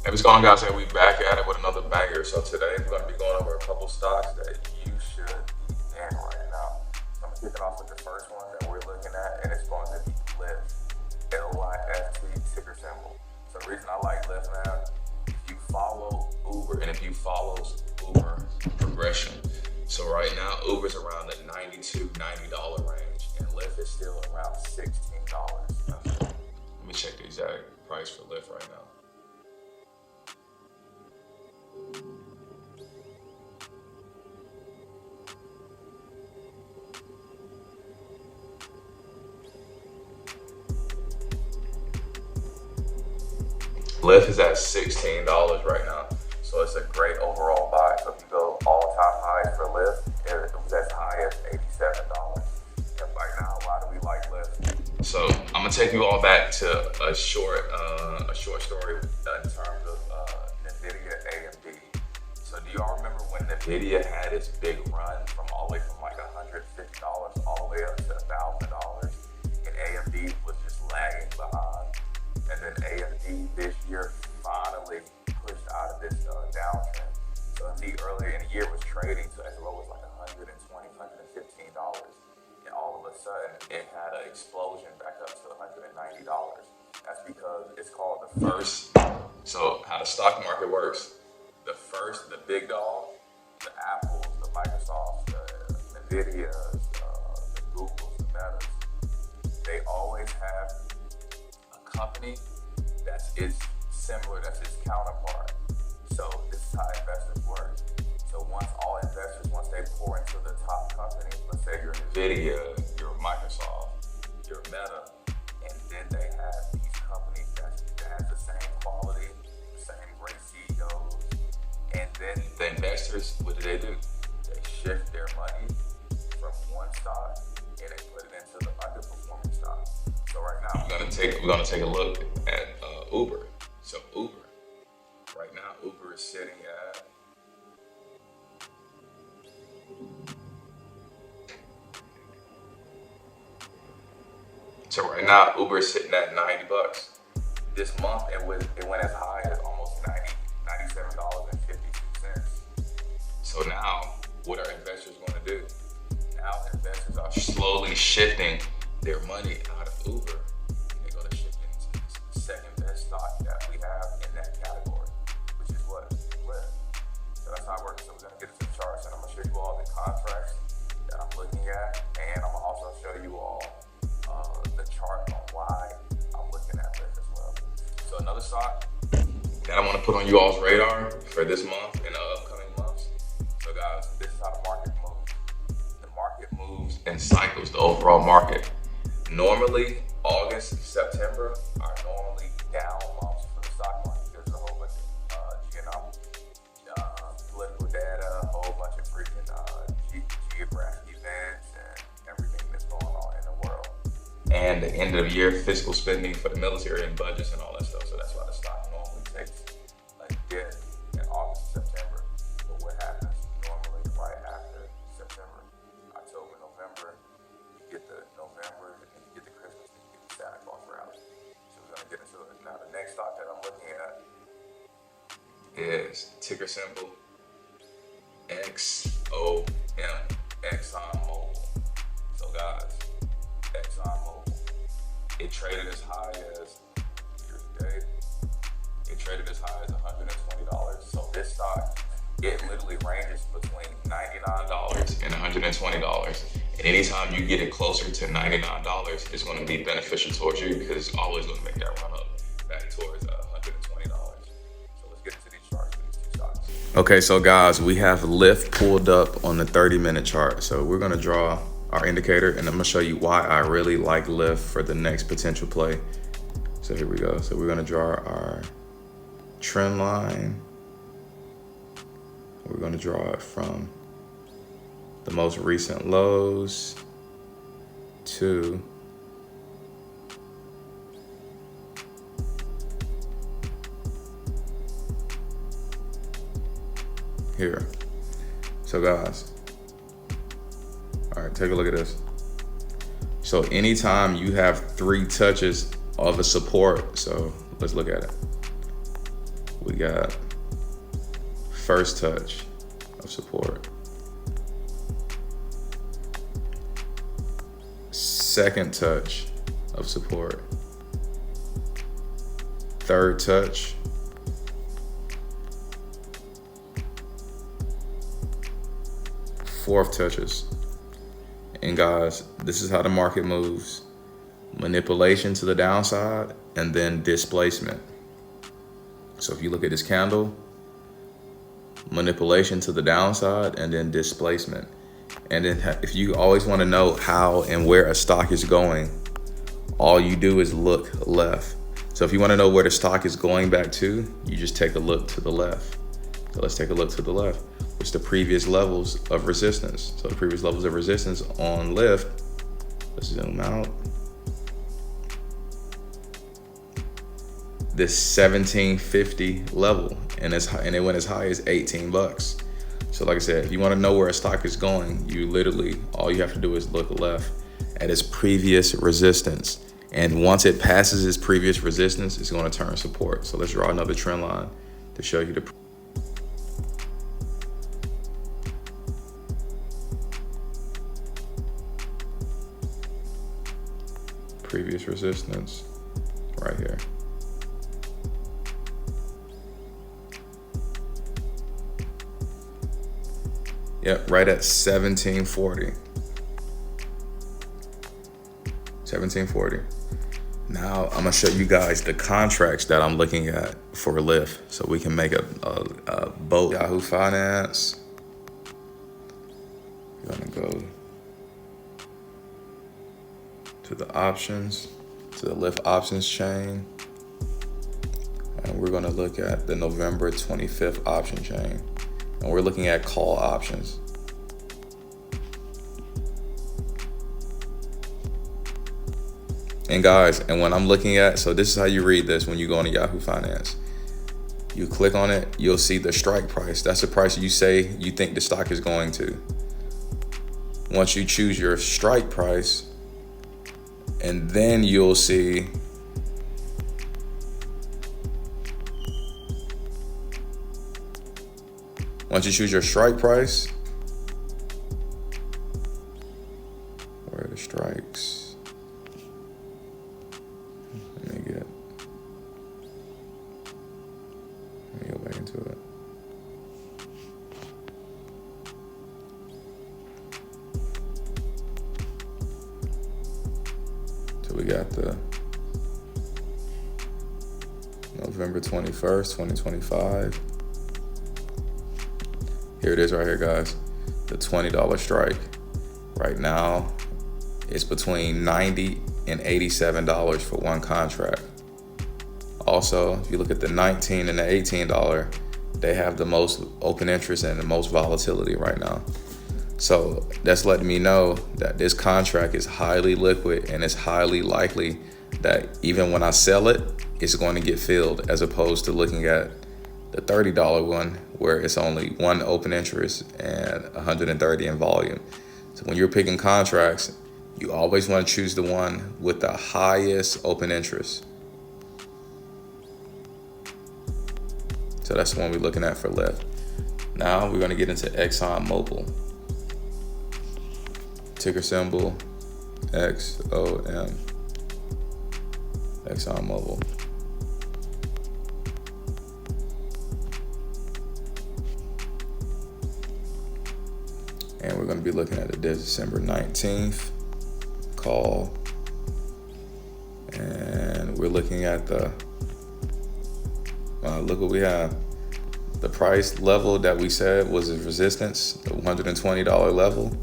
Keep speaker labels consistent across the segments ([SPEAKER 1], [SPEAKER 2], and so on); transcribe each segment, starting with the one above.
[SPEAKER 1] Hey, what's going on, guys? And we back at it with another banger. So today we're going to be going over a couple stocks that you should be in right now. So I'm going to kick it off with the first one that we're looking at, and it's going to be LYFT, LYFT ticker symbol. So the reason I like LYFT, man, if you follow Uber and if you follow Uber progression. So right now Uber's around the $90 range, and LYFT is still around $16. Let me check the exact price for LYFT right now. LYFT is at $16 right now, so it's a great overall buy. So if you go all-time highs for LYFT, it was as high as $87. And right now, why do we like LYFT? So I'm gonna take you all back to a short story in terms of Nvidia AMD. So do y'all remember when Nvidia had its big run from all the way from like $150 all the way up to $1,000, and AMD was just lagging behind? And then AMD this year finally pushed out of this downtrend. So AMD earlier in the year was trading to as low as like $120, $115. And all of a sudden it had an explosion back up to $190. That's because it's called the first. So how the stock market works, the big dog, the Apples, the Microsofts, the Nvidias, the Googles, the Metas, they always have company that's its similar, that's its counterpart. So this is how investors work. So once they pour into the top companies, let's say you're Nvidia, you're Microsoft, you're Meta, and then they have these companies that has the same quality, the same great CEOs, and then the investors, what do? They shift their money from one stock and they put it into the underperforming stock. So right now we're gonna take a look at Uber. So Uber, right now Uber is sitting at Uber is sitting at $90. This month it went as high as almost $97.52. So now what are investors going to do? Now investors are slowly shifting their money out of Uber. They're going to shift into the second best stock that we have in that category, which is what? LYFT. So that's how it works. So we're going to get into the charts, and I'm going to show you all the contracts that I'm looking at, and I'm going to also show you all the chart on why I'm looking at LYFT as well. So another stock that I want to put on you all's radar for this month and the upcoming months. So guys, this is how the market moves. The market moves in cycles, the overall market. Normally, August and September are normally down months for the stock market. There's a whole bunch of political data, a whole bunch of freaking geographic events and everything that's going on in the world. And the end of the year fiscal spending for the military and budgets and all that stuff. So that's why the stock normally takes a dip in August and September. But what happens normally right after September, October, November, you get the November, and you get the Christmas, and you get the Santa Claus rally. So we're gonna get into it. Now the next stock that I'm looking at is ticker symbol XOM, ExxonMobil. So guys, ExxonMobil, it traded as high as $120. So this stock, it literally ranges between $99 and $120. And anytime you get it closer to $99, it's going to be beneficial towards you because it's always going to make that run up back towards $120. So let's get into these charts for these two stocks. Okay, so guys, we have LYFT pulled up on the 30-minute chart. So we're going to draw our indicator, and I'm going to show you why I really like LYFT for the next potential play. So here we go. So we're going to draw our trend line. We're going to draw it from the most recent lows to here. So guys, all right, take a look at this. So anytime you have 3 touches of a support, so let's look at it. We got first touch of support. Second touch of support. Third touch. Fourth touches. And guys, this is how the market moves. Manipulation to the downside and then displacement. So if you look at this candle, manipulation to the downside and then displacement. And then if you always want to know how and where a stock is going, all you do is look left. So if you want to know where the stock is going back to, you just take a look to the left. So let's take a look to the left. What's the previous levels of resistance? So the previous levels of resistance on LYFT, let's zoom out. This 1750 level, and it went as high as 18 bucks. So like I said, if you want to know where a stock is going, you literally, all you have to do is look left at its previous resistance. And once it passes its previous resistance, it's going to turn support. So let's draw another trend line to show you the previous resistance right here. Yep, right at 1740. 1740. Now I'm gonna show you guys the contracts that I'm looking at for LYFT, so we can make a boat. Yahoo Finance. You're gonna go to the options, to the LYFT options chain, and we're gonna look at the November 25th option chain. And we're looking at call options. And guys, and when I'm looking at, so this is how you read this when you go into Yahoo Finance. You click on it, you'll see the strike price. That's the price you say you think the stock is going to. Once you choose your strike price, and then you'll see once you choose your strike price, where are the strikes? Let me go back into it. So we got the November 21st, 2025. Here it is right here, guys. The $20 strike. Right now, it's between $90 and $87 for one contract. Also, if you look at the $19 and the $18, they have the most open interest and the most volatility right now. So that's letting me know that this contract is highly liquid, and it's highly likely that even when I sell it, it's going to get filled, as opposed to looking at the $30 one where it's only one open interest and 130 in volume. So when you're picking contracts, you always want to choose the one with the highest open interest. So that's the one we're looking at for LYFT. Now we're going to get into ExxonMobil. Ticker symbol XOM. ExxonMobil. And we're going to be looking at the December 19th call. And we're looking at the, look what we have. The price level that we said was a resistance, the $120 level.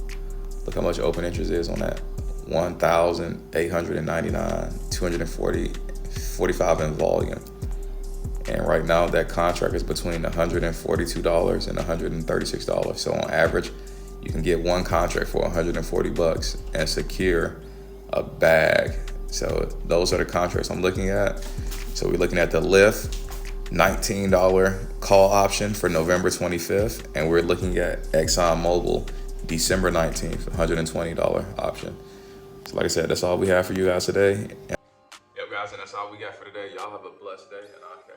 [SPEAKER 1] Look how much open interest is on that. 1,899, 245 in volume. And right now that contract is between $142 and $136. So on average, you can get one contract for 140 bucks and secure a bag. So those are the contracts I'm looking at. So we're looking at the LYFT $19 call option for November 25th. And we're looking at ExxonMobil December 19th, $120 option. So like I said, that's all we have for you guys today. Yep, guys, and that's all we got for today. Y'all have a blessed day, and I'll catch you.